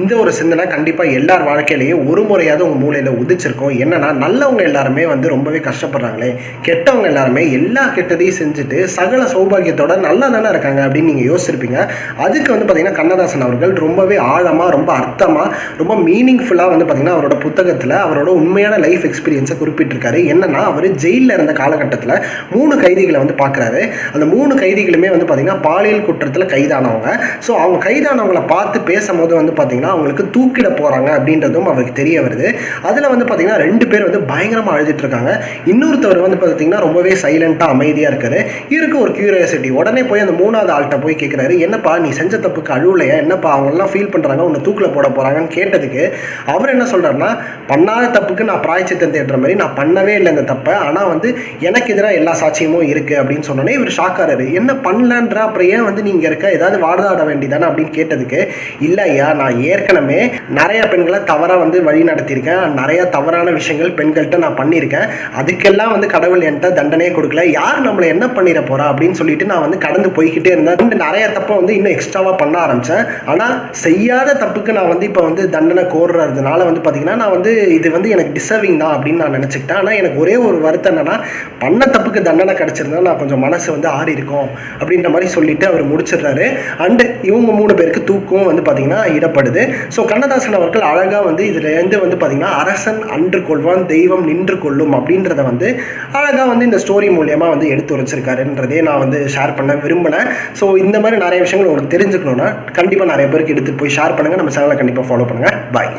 இந்த ஒரு சிந்தனை கண்டிப்பாக எல்லார் வாழ்க்கையிலையும் ஒரு முறையாவது உங்கள் மூலையில் உதிச்சிருக்கும். என்னன்னா, நல்லவங்க எல்லாருமே வந்து ரொம்பவே கஷ்டப்படுறாங்களே, கெட்டவங்க எல்லாருமே எல்லா கெட்டதையும் செஞ்சுட்டு சகல சௌபாகியத்தோட நல்லா தானே இருக்காங்க அப்படின்னு நீங்கள் யோசிச்சிருப்பீங்க. அதுக்கு வந்து பார்த்தீங்கன்னா கண்ணதாசன் அவர்கள் ரொம்பவே ஆழமாக, ரொம்ப அர்த்தமாக, ரொம்ப மீனிங்ஃபுல்லாக வந்து பார்த்தீங்கன்னா அவரோட புத்தகத்தில் அவரோட உண்மையான லைஃப் எக்ஸ்பீரியன்ஸை குறிப்பிட்டிருக்காரு. என்னன்னா, அவர் ஜெயிலில் இருந்த காலகட்டத்தில் 3 கைதிகளை வந்து பார்க்குறாரு. அந்த 3 கைதிகளுமே வந்து பார்த்தீங்கன்னா பாலியல் குற்றத்தில் கைதானவங்க. ஸோ அவங்க கைதானவங்களை பார்த்து பேசும்போது வந்து பார்த்தீங்கன்னா அவங்களுக்கு தூக்கிட போகிறாங்க அப்படின்றதும் அவருக்கு தெரிய வருது. அதில் வந்து பார்த்தீங்கன்னா 2 பேர் வந்து பயங்கரமாக அழுதுட்டு இருக்காங்க. இன்னொருத்தவர் வந்து பார்த்தீங்கன்னா ரொம்பவே சைலண்ட்டாக அமைதியாக இருக்காரு. இருக்கு ஒரு கியூரியாசிட்டி. உடனே போய் அந்த 3வது ஆள்கிட்ட போய் கேட்குறாரு, என்னப்பா நீ செஞ்ச தப்புக்கு அழுவலையா, என்னப்பா அவங்கெல்லாம் ஃபீல் பண்ணுறாங்க, உன்னை தூக்கில் போட போகிறாங்கன்னு கேட்டதுக்கு அவர் என்ன சொல்கிறாருன்னா, பண்ணாத தப்புக்கு நான் பிராய்ச்சித்தம் தேடுற மாதிரி நான் பண்ணவே இல்லை இந்த தப்பை, ஆனால் வந்து எனக்கு எதிராக எல்லா சாட்சியமும் இருக்குது அப்படின்னு சொன்னோன்னே இவர் ஷாக்காராரு. என்ன பண்ணலான்ற, அப்புறம் ஏன் வந்து நீங்கள் இருக்க ஏதாவது வாதாட வேண்டியதானே அப்படின்னு கேட்டதுக்கு, இல்லை ஐயா நான் ஏற்கனவே நிறைய பெண்களை தவறாக வந்து வழி நடத்தியிருக்கேன், நிறைய தவறான விஷயங்கள் பெண்கள்கிட்ட நான் பண்ணியிருக்கேன், அதுக்கெல்லாம் வந்து கடவுள் என்கிட்ட தண்டனையே கொடுக்கல, யார் நம்மளை என்ன பண்ணிட போறா அப்படின்னு சொல்லிட்டு நான் வந்து கடந்து போய்கிட்டே இருந்தேன். நிறைய தப்பை வந்து இன்னும் எக்ஸ்ட்ராவாக பண்ண ஆரம்பித்தேன். ஆனால் செய்யாத தப்புக்கு நான் வந்து இப்போ வந்து தண்டனை கோர்றதுனால வந்து பார்த்தீங்கன்னா நான் வந்து இது வந்து எனக்கு டிசர்விங் தான் அப்படின்னு நான் நினச்சிக்கிட்டேன். ஆனால் எனக்கு ஒரே ஒரு வருத்தம் என்னன்னா, பண்ண தப்புக்கு தண்டனை கிடச்சிருந்தா நான் கொஞ்சம் மனசு வந்து ஆறி இருக்கும் அப்படின்ற மாதிரி சொல்லிட்டு அவர் முடிச்சிடுறாரு. அண்டு இவங்க 3 பேருக்கு தூக்கம் வந்து பார்த்தீங்கன்னா இடப்படுது. ஸோ கண்ணதாசன் அவர்கள் அழகாக வந்து இதுலேருந்து வந்து பார்த்தீங்கன்னா அரசன் அன்று கொள்வான் தெய்வம் நின்று கொள்ளும் அப்படின்றத வந்து அழகாக வந்து இந்த ஸ்டோரி மூலியமாக வந்து எடுத்து வச்சிருக்காருன்றதே நான் வந்து ஷேர் பண்ண விரும்பினேன். ஸோ இந்த மாதிரி நிறைய விஷயங்கள் உங்களுக்கு தெரிஞ்சுக்கணுன்னா கண்டிப்பாக நிறைய பேருக்கு எடுத்து போய் ஷேர் பண்ணுங்கள். நம்ம சேனலை கண்டிப்பாக ஃபாலோ பண்ணுங்கள். பாய்.